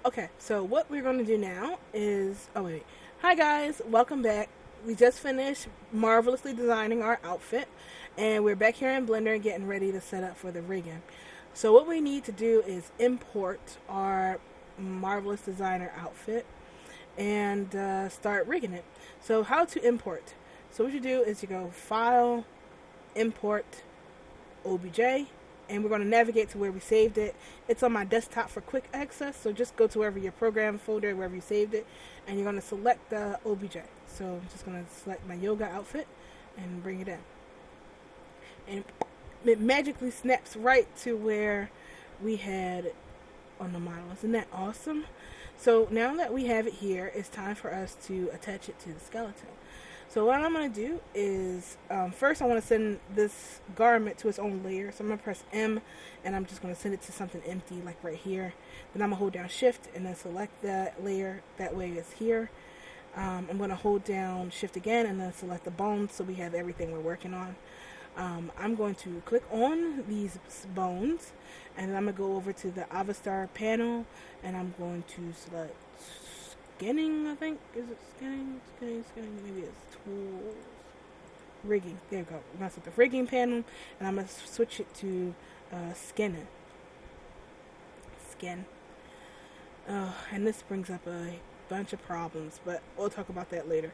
Okay, so what we're going to do now is, oh wait, hi guys, welcome back. We just finished marvelously designing our outfit, and we're back here in Blender getting ready to set up for the rigging. So what we need to do is import our marvelous designer outfit and start rigging it. So how to import? So what you do is you go File, Import, OBJ, and we're going to navigate to where we saved it. It's on my desktop for quick access, so just go to wherever your program folder, wherever you saved it, and you're going to select the OBJ. So I'm just going to select my yoga outfit and bring it in. And it magically snaps right to where we had it on the model. Isn't that awesome? So now that we have it here, it's time for us to attach it to the skeleton. So what I'm going to do is, first I want to send this garment to its own layer. So I'm going to press M, and I'm just going to send it to something empty, like right here. Then I'm going to hold down Shift, and then select that layer. That way it's here. I'm going to hold down Shift again, and then select the bones, so we have everything we're working on. I'm going to click on these bones, and then I'm going to go over to the Avastar panel, and I'm going to select skinning, I think. Is it skinning? Skinning. Maybe it's tools. Rigging. There you go. I'm going to select the rigging panel, and I'm going to switch it to skinning. Skin. And this brings up a bunch of problems, but we'll talk about that later.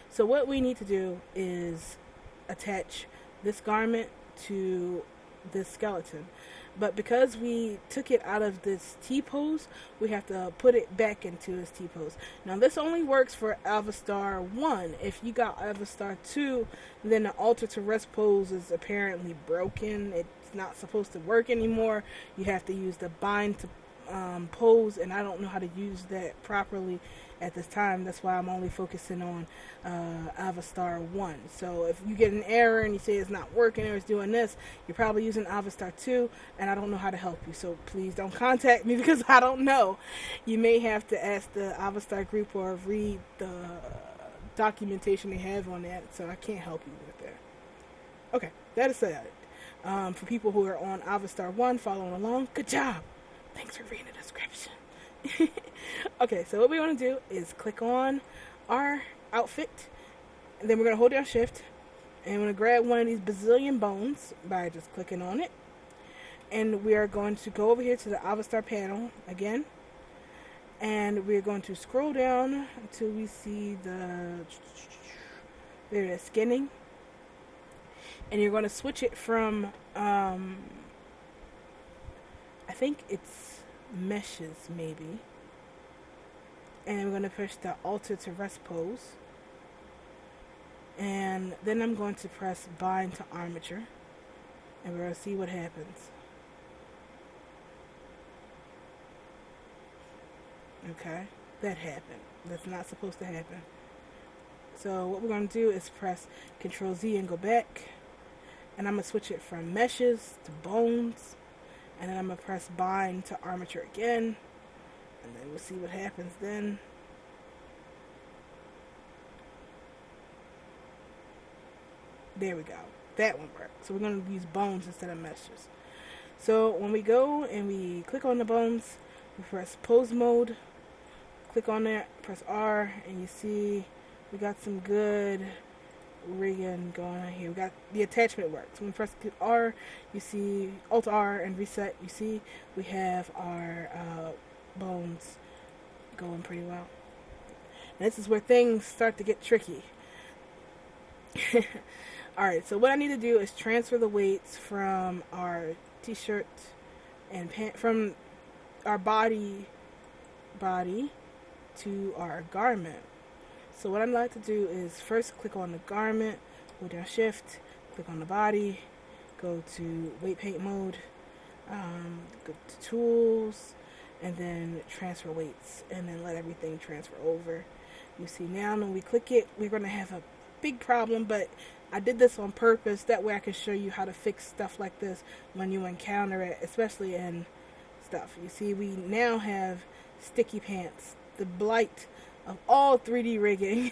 So what we need to do is attach this garment to this skeleton. But because we took it out of this T-pose, we have to put it back into this T-pose. Now this only works for Avastar 1. If you got Avastar 2, then the alter to rest pose is apparently broken. It's not supposed to work anymore. You have to use the bind to pose, and I don't know how to use that properly at this time. That's why I'm only focusing on Avastar 1. So if you get an error and you say it's not working or it's doing this, you're probably using Avastar 2, and I don't know how to help you. So please don't contact me because I don't know. You may have to ask the Avastar group or read the documentation they have on that, so I can't help you with that. Okay, that is said. For people who are on Avastar 1 following along, good job. Thanks for reading the description. Okay, so what we want to do is click on our outfit, and then we're going to hold down Shift, and we're going to grab one of these bazillion bones by just clicking on it, and we are going to go over here to the Avastar panel again, and we're going to scroll down until we see there it is, skinning, and you're going to switch it from I think it's meshes maybe, and we're going to push the alter to rest pose, and then I'm going to press bind to armature, and we're going to see what happens. Okay, that happened. That's not supposed to happen. So what we're going to do is press Control Z and go back, and I'm going to switch it from meshes to bones, and then I'm going to press bind to armature again, and then we'll see what happens then. There we go. That one worked. So we're going to use bones instead of meshes. So when we go and we click on the bones, we press pose mode, click on that, press R, and you see we got some good rigging going on here. We got the attachment works. When we press R, you see Alt R and reset. You see we have our bones going pretty well. And this is where things start to get tricky. Alright, so what I need to do is transfer the weights from our t-shirt and pant, from our body to our garment. So what I'd like to do is first click on the garment, hold down Shift, click on the body, go to weight paint mode, go to tools, and then transfer weights, and then let everything transfer over. You see now when we click it, we're going to have a big problem, but I did this on purpose. That way I can show you how to fix stuff like this when you encounter it, especially in stuff. You see we now have sticky pants, the blight of all 3D rigging.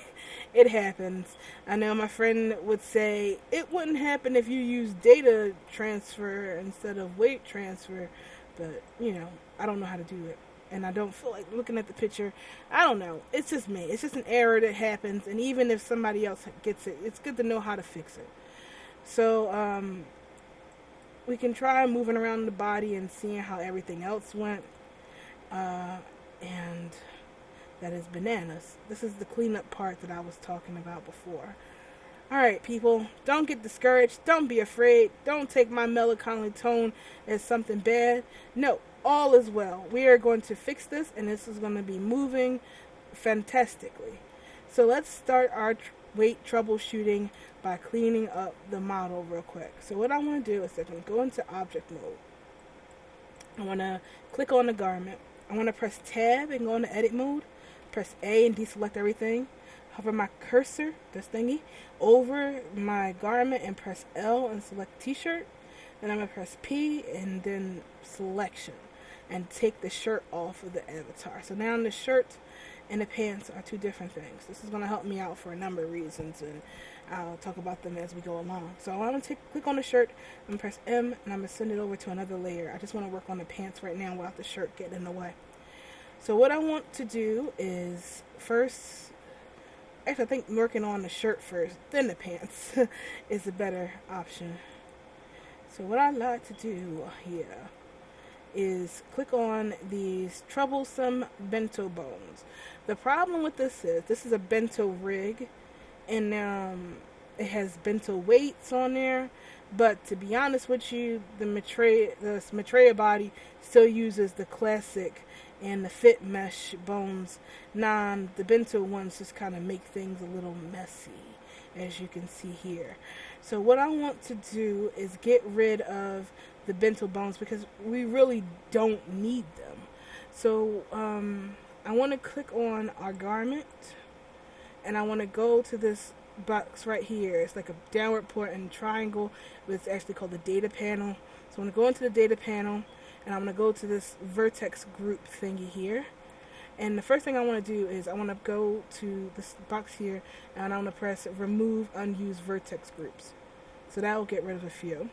It happens. I know my friend would say it wouldn't happen if you use data transfer instead of weight transfer, but you know, I don't know how to do it. and I don't feel like looking at the picture. I don't know. It's just me. It's just an error that happens, and even if somebody else gets it, it's good to know how to fix it. So we can try moving around the body and seeing how everything else went. And that is bananas. This is the cleanup part that I was talking about before. Alright, people, don't get discouraged. Don't be afraid. Don't take my melancholy tone as something bad. No, all is well. We are going to fix this, and this is going to be moving fantastically. So let's start our weight troubleshooting by cleaning up the model real quick. So what I want to do is I'm going to go into object mode. I want to click on the garment. I want to press tab and go into edit mode. Press A and deselect everything. Hover my cursor, this thingy, over my garment and press L and select t-shirt. Then I'm going to press P and then selection and take the shirt off of the avatar. So now the shirt and the pants are two different things. This is going to help me out for a number of reasons, and I'll talk about them as we go along. So I'm going to click on the shirt, I'm going to press M, and I'm going to send it over to another layer. I just want to work on the pants right now without the shirt getting in the way. So what I want to do is first, actually I think working on the shirt first, then the pants is a better option. So what I like to do here is click on these troublesome bento bones. The problem with this is a bento rig, and it has bento weights on there, but to be honest with you, the Maitreya body still uses the classic and the fit mesh bones. The bento ones just kind of make things a little messy, as you can see here. So what I want to do is get rid of the bento bones because we really don't need them. So I want to click on our garment, and I want to go to this box right here. It's like a downward pointing triangle, but it's actually called the data panel. So I'm going to go into the data panel, and I'm going to go to this vertex group thingy here. And the first thing I want to do is I want to go to this box here, and I want to press remove unused vertex groups. So that will get rid of a few.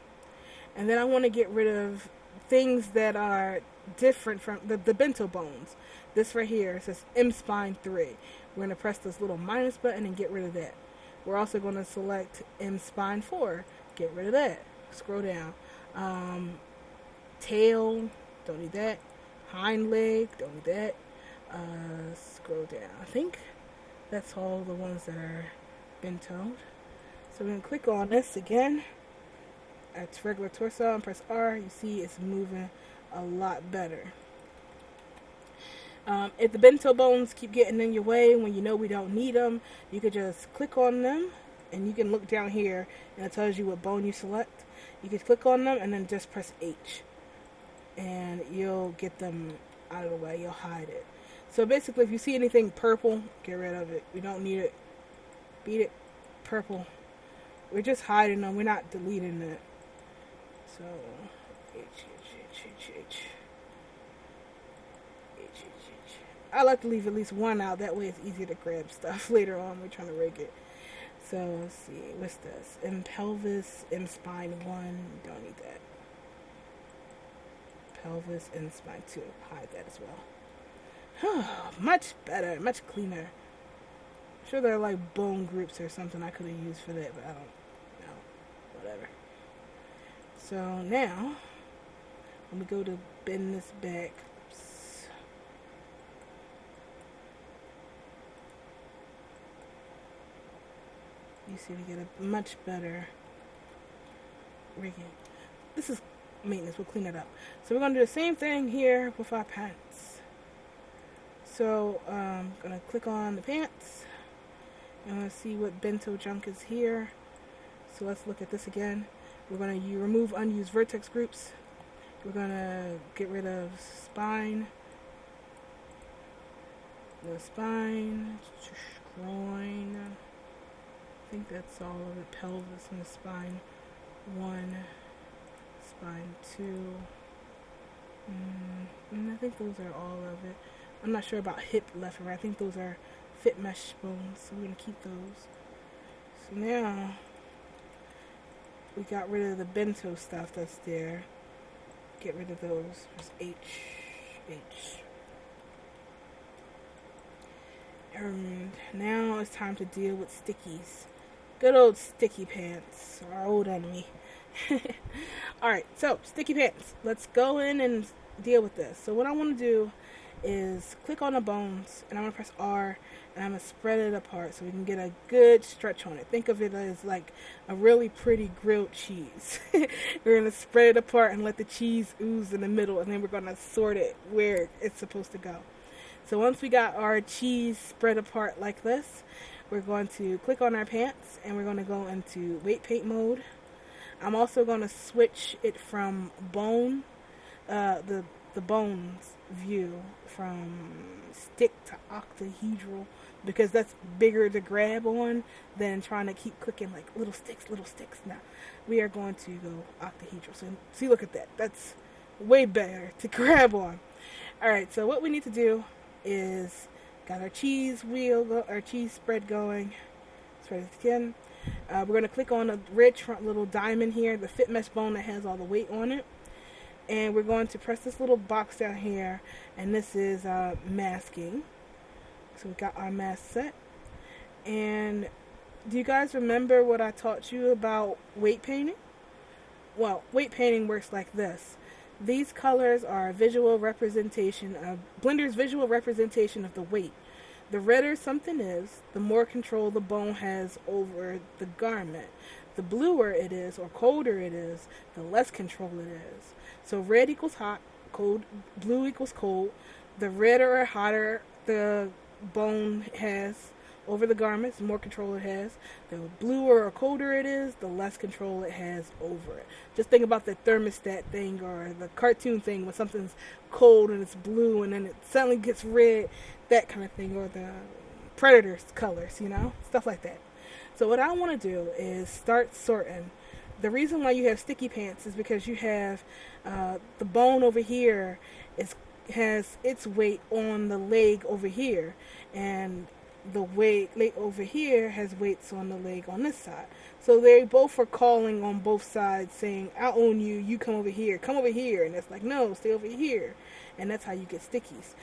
And then I want to get rid of things that are different from the bento bones. This right here says M spine 3. We're going to press this little minus button and get rid of that. We're also going to select M spine 4. Get rid of that. Scroll down. Tail, don't need that. Hind leg, don't need that. Scroll down. I think that's all the ones that are bentoed. So we're going to click on this again. It's regular torso and press R. You see it's moving a lot better. If the bento bones keep getting in your way when you know we don't need them, you could just click on them, and you can look down here and it tells you what bone you select. You can click on them and then just press H, and you'll get them out of the way. You'll hide it. So basically, if you see anything purple, get rid of it. We don't need it. Beat it. Purple. We're just hiding them. We're not deleting it. So H. I like to leave at least one out. That way it's easier to grab stuff later on. We're trying to rig it. So let's see. What's this? M pelvis, M spine 1. Don't need that. Pelvis and spine 2. Hide that as well. Much better. Much cleaner. I'm sure there are like bone groups or something I could have used for that, but I don't know. Whatever. So now, when we go to bend this back, you see we get a much better rigging. This is maintenance. We'll clean it up. So we're going to do the same thing here with our pants. So I'm going to click on the pants. I'm going to see what bento junk is here. So let's look at this again. We're going to remove unused vertex groups. We're going to get rid of spine. The spine. Groin. I think that's all of it. Pelvis and the spine 1, spine 2. And I think those are all of it. I'm not sure about hip left and right. I think those are fit mesh bones, so we're going to keep those. So now we got rid of the bento stuff that's there. Get rid of those. There's H. Now it's time to deal with stickies. Good old sticky pants, our old enemy. Alright, so sticky pants. Let's go in and deal with this. So what I want to do is click on the bones, and I'm going to press R, and I'm going to spread it apart so we can get a good stretch on it. Think of it as like a really pretty grilled cheese. We're going to spread it apart and let the cheese ooze in the middle, and then we're going to sort it where it's supposed to go. So once we got our cheese spread apart like this, we're going to click on our pants, and we're going to go into weight paint mode. I'm also going to switch it from bone, the bones view, from stick to octahedral, because that's bigger to grab on than trying to keep clicking like little sticks. Now we are going to go octahedral. So see, look at that. That's way better to grab on. Alright, so what we need to do is got our cheese wheel, our cheese spread going. Spread it again. We're going to click on the red front little diamond here, the fit mesh bone that has all the weight on it. And we're going to press this little box down here, and this is masking. So we got our mask set. And do you guys remember what I taught you about weight painting? Well, weight painting works like this. These colors are a visual representation of Blender's visual representation of the weight. The redder something is, the more control the bone has over the garment. The bluer it is, or colder it is, the less control it is. So red equals hot, cold, blue equals cold. The redder or hotter the bone has over the garments, the more control it has. The bluer or colder it is, the less control it has over it. Just think about the thermostat thing or the cartoon thing when something's cold and it's blue and then it suddenly gets red, that kind of thing, or the Predator's colors, stuff like that. So what I want to do is start sorting. The reason why you have sticky pants is because you have the bone over here has its weight on the leg over here, and the leg over here has weights on the leg on this side. So they both are calling on both sides saying, I own you, you come over here, and it's like, no, stay over here. And that's how you get stickies.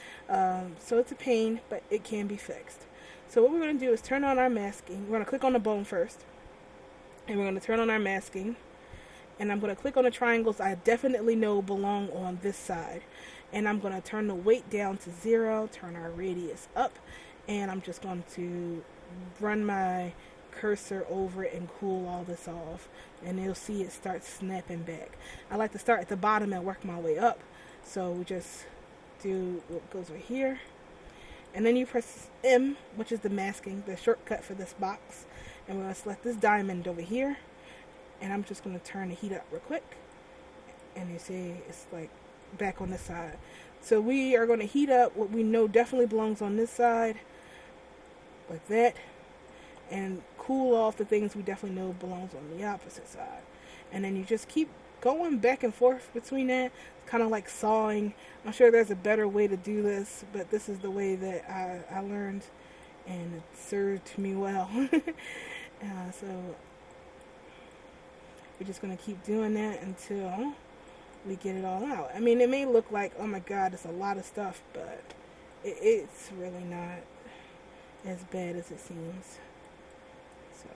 So it's a pain, but it can be fixed. So what we're going to do is turn on our masking. We're going to click on the bone first, and we're going to turn on our masking, and I'm going to click on the triangles I definitely know belong on this side, and I'm going to turn the weight down to 0, turn our radius up, and I'm just going to run my cursor over it and cool all this off, and you'll see it start snapping back. I like to start at the bottom and work my way up, so we just do what goes right here, and then you press M, which is the masking, the shortcut for this box, and we're going to select this diamond over here, and I'm just going to turn the heat up real quick, and you see it's like back on this side. So we are going to heat up what we know definitely belongs on this side, like that, and cool off the things we definitely know belongs on the opposite side. And then you just keep going back and forth between that. It's kind of like sawing. I'm sure there's a better way to do this, but this is the way that I learned, and it served me well. So we're just going to keep doing that until we get it all out. I mean, it may look like, oh my god, it's a lot of stuff, but it's really not as bad as it seems. So,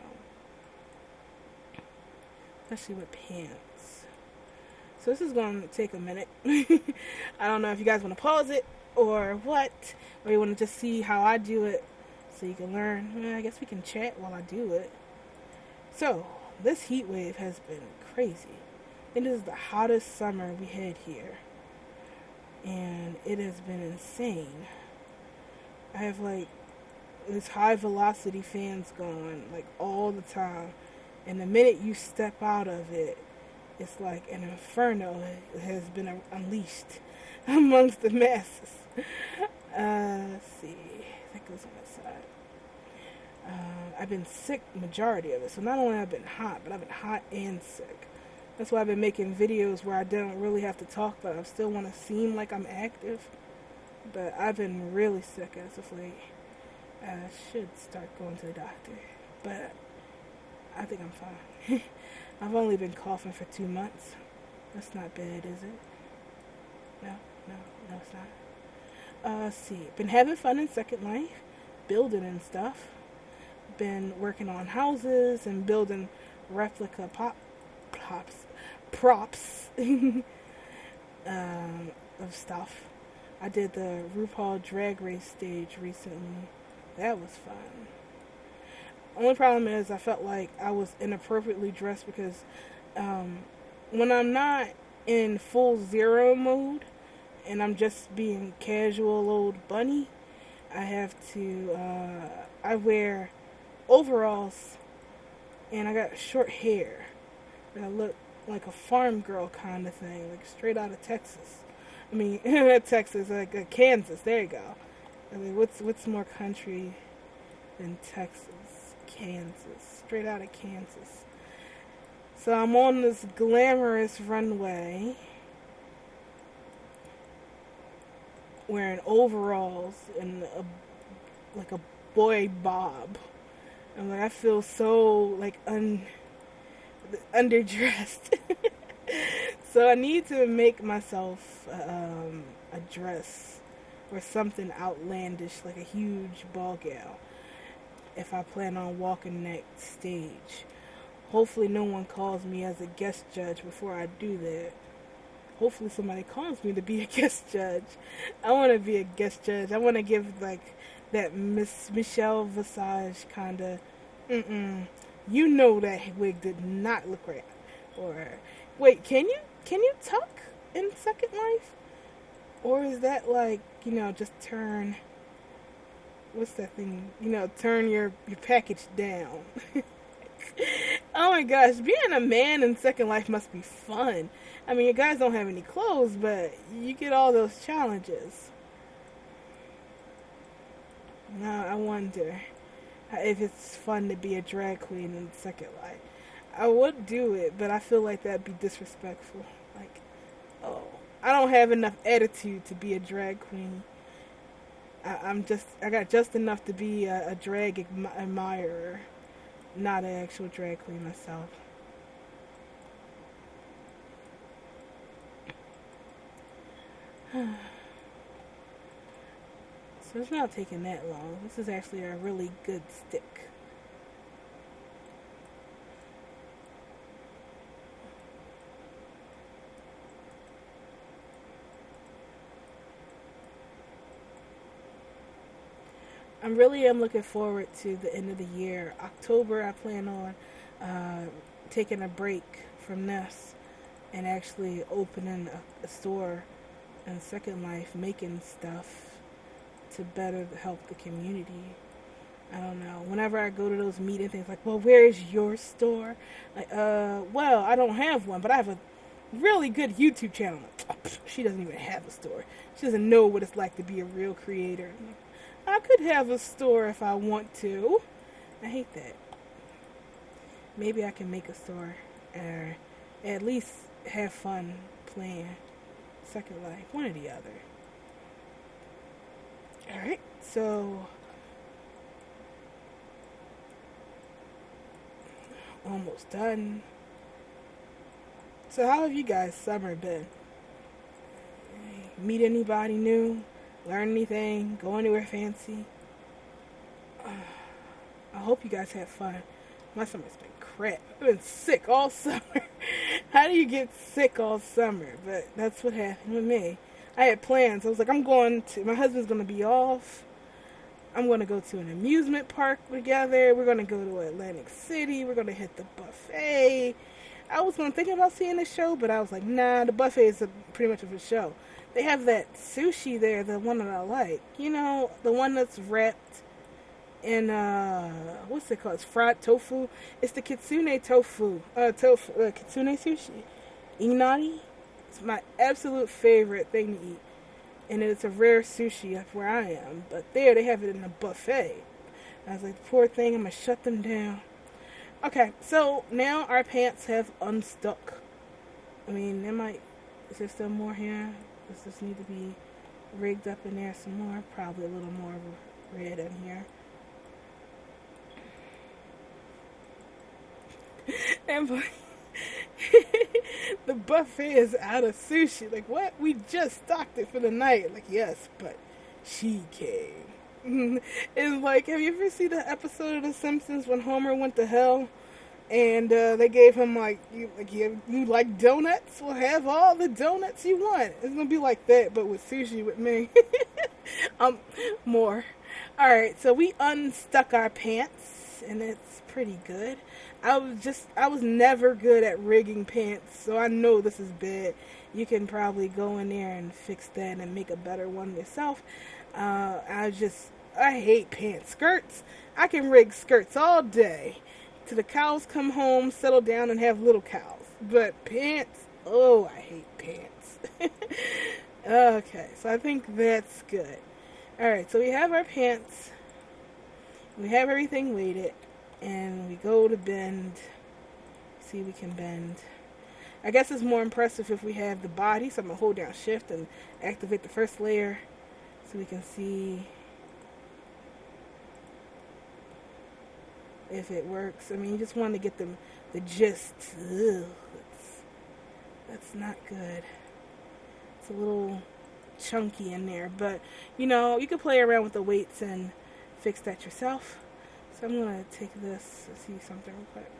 especially with pants. So this is going to take a minute. I don't know if you guys want to pause it or what, or you want to just see how I do it so you can learn. Well, I guess we can chat while I do it. So, this heat wave has been crazy. It is the hottest summer we had here, and it has been insane. I have like this high velocity fans going like all the time, and the minute you step out of it, it's like an inferno has been unleashed amongst the masses. Let's see, that goes on that side. I've been sick majority of it, so not only have I been hot, but I've been hot and sick. That's why I've been making videos where I don't really have to talk, but I still want to seem like I'm active. But I've been really sick as of late. I should start going to the doctor, but I think I'm fine. I've only been coughing for 2 months. That's not bad, is it? No, it's not. Let's see. Been having fun in Second Life. building and stuff. Been working on houses and building replica props of stuff. I did the RuPaul Drag Race stage recently. That was fun. Only problem is I felt like I was inappropriately dressed because when I'm not in full zero mode and I'm just being casual old bunny, I have to, I wear overalls and I got short hair and I look like a farm girl kind of thing, like straight out of Texas. I mean, Texas, like Kansas. There you go. I mean, what's more country than Texas? Kansas, straight out of Kansas. So I'm on this glamorous runway, wearing overalls and like a boy bob. I'm like, I feel so like underdressed. So I need to make myself a dress or something outlandish, like a huge ball gown, if I plan on walking that stage. Hopefully no one calls me as a guest judge before I do that. Hopefully somebody calls me to be a guest judge. I want to be a guest judge. I want to give like that Miss Michelle Visage kind of, you know that wig did not look right. Or, wait, can you tuck in Second Life? Or is that like, just turn, what's that thing? Turn your package down. Oh my gosh, being a man in Second Life must be fun. I mean, you guys don't have any clothes, but you get all those challenges. Now, I wonder if it's fun to be a drag queen in Second Life. I would do it, but I feel like that'd be disrespectful. Like, oh, I don't have enough attitude to be a drag queen. I got just enough to be a drag admirer, not an actual drag queen myself. So it's not taking that long. This is actually a really good stick. I really am looking forward to the end of the year. October, I plan on taking a break from this and actually opening a store in Second Life, making stuff to better help the community. I don't know. Whenever I go to those meeting things, like, well, where is your store? Like, well, I don't have one, but I have a really good YouTube channel. She doesn't even have a store. She doesn't know what it's like to be a real creator. I could have a store if I want to. I hate that. Maybe I can make a store, or at least have fun playing Second Life, one or the other. Alright, so almost done. So how have you guys' summer been? Meet anybody new? Learn anything? Go anywhere fancy? I hope you guys had fun. My summer's been crap. I've been sick all summer. How do you get sick all summer? But that's what happened with me. I had plans. I was like, my husband's going to be off. I'm going to go to an amusement park together. We're going to go to Atlantic City. We're going to hit the buffet. I was thinking about seeing the show, but I was like, nah, the buffet is pretty much of a show. They have that sushi there, the one that I like. The one that's wrapped in, what's it called? It's fried tofu. It's the kitsune kitsune sushi. Inari. It's my absolute favorite thing to eat. And it's a rare sushi up where I am. But there, they have it in a buffet. I was like, poor thing, I'm going to shut them down. Okay, so now our pants have unstuck. I mean, is there still more here? Does this need to be rigged up in there some more? Probably a little more red in here. And the buffet is out of sushi. Like, what? We just stocked it for the night. Like, yes, but she came. It's like, have you ever seen the episode of The Simpsons when Homer went to hell? And they gave him you like donuts? Well, have all the donuts you want. It's gonna be like that, but with sushi with me. um, more. All right, so we unstuck our pants, and it's pretty good. I was never good at rigging pants, so I know this is bad. You can probably go in there and fix that and make a better one yourself. I hate pants. Skirts, I can rig skirts all day till the cows come home, settle down, and have little cows. But pants, oh, I hate pants. Okay, so I think that's good. Alright, so we have our pants, we have everything weighted, and we go to bend. See, we can bend. I guess it's more impressive if we have the body, so I'm going to hold down shift and activate the first layer so we can see if it works. I mean, you just want to get the gist. Ugh, that's not good. It's a little chunky in there, but you can play around with the weights and fix that yourself. So I'm going to take this and see something real quick.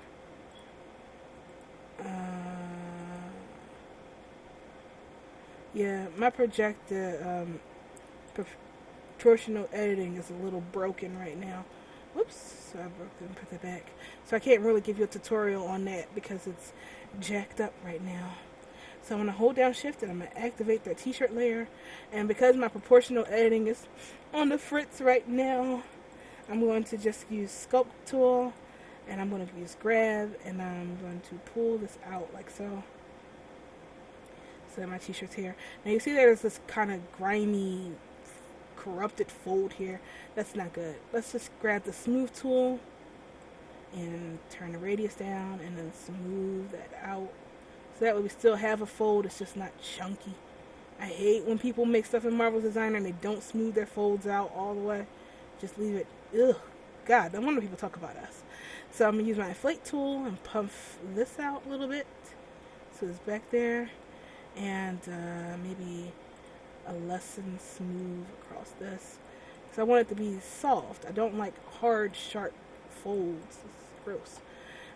Yeah, my proportional editing is a little broken right now. Whoops, so I broke it and put it back. So I can't really give you a tutorial on that because it's jacked up right now. So I'm going to hold down shift and I'm going to activate the t-shirt layer. And because my proportional editing is on the fritz right now, I'm going to just use sculpt tool and I'm going to use grab and I'm going to pull this out like so. So that my t-shirt's here. Now you see there's this kind of grimy, corrupted fold here. That's not good. Let's just grab the smooth tool and turn the radius down and then smooth that out. So that way we still have a fold, it's just not chunky. I hate when people make stuff in Marvel Designer and they don't smooth their folds out all the way. Just leave it, ugh. God, no wonder people talk about us. So I'm going to use my inflate tool and puff this out a little bit. So it's back there. And maybe a lessen smooth across this. Because I want it to be soft. I don't like hard, sharp folds. It's gross.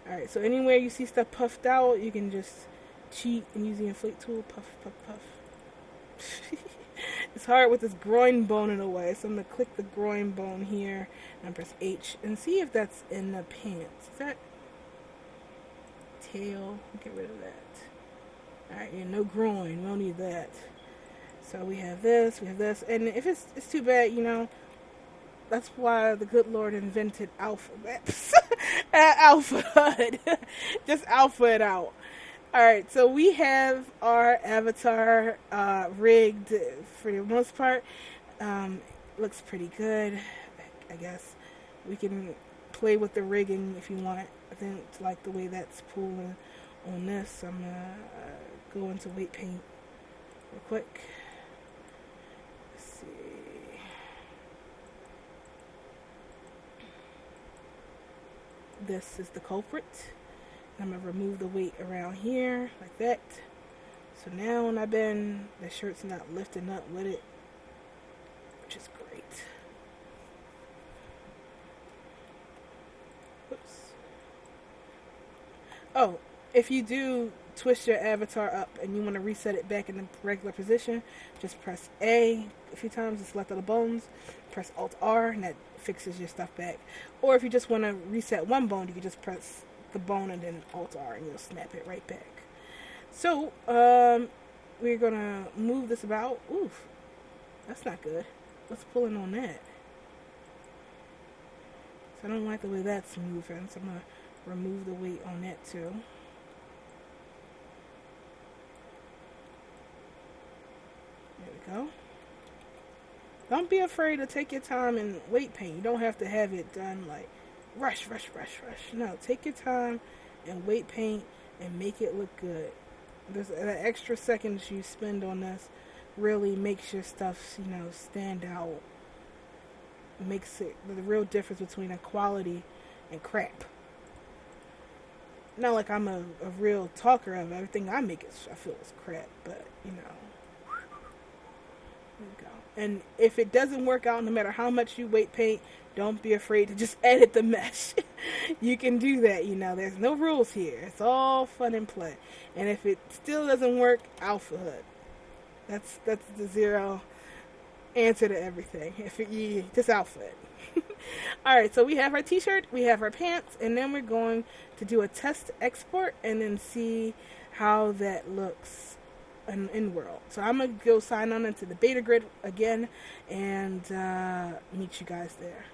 Alright, so anywhere you see stuff puffed out, you can just cheat and use the inflate tool. Puff, puff, puff. It's hard with this groin bone in the way, so I'm going to click the groin bone here and press H and see if that's in the pants. Is that tail? Get rid of that. Alright, yeah, no groin. We don't need that. So we have this, and if it's too bad, that's why the good Lord invented alphabets. Alpha HUD. Just alpha it out. Alright, so we have our avatar rigged for the most part. Looks pretty good, I guess. We can play with the rigging if you want. I think it's like the way that's pulling on this. I'm going to go into weight paint real quick. Let's see. This is the culprit. I'm going to remove the weight around here, like that. So now when I bend, the shirt's not lifting up with it, which is great. Oops. Oh, if you do twist your avatar up and you want to reset it back in the regular position, just press A a few times to select all the bones, press Alt R, and that fixes your stuff back. Or if you just want to reset one bone, you can just press the bone and then Alt R and you'll snap it right back. So we're gonna move this about. Oof, that's not good. What's pulling on that? So I don't like the way that's moving, so I'm gonna remove the weight on that too. There we go. Don't be afraid to take your time and weight paint. You don't have to have it done like rush. No, take your time and weight paint and make it look good. There's an extra seconds you spend on this really makes your stuff, stand out. Makes it the real difference between a quality and crap. Not like I'm a real talker of everything I make I feel is crap, but There we go. And if it doesn't work out, no matter how much you weight paint, don't be afraid to just edit the mesh. You can do that, There's no rules here. It's all fun and play. And if it still doesn't work, alpha hood. That's the zero answer to everything. Just alpha it. Alright, so we have our t-shirt, we have our pants, and then we're going to do a test export and then see how that looks in world. So I'm going to go sign on into the beta grid again and meet you guys there.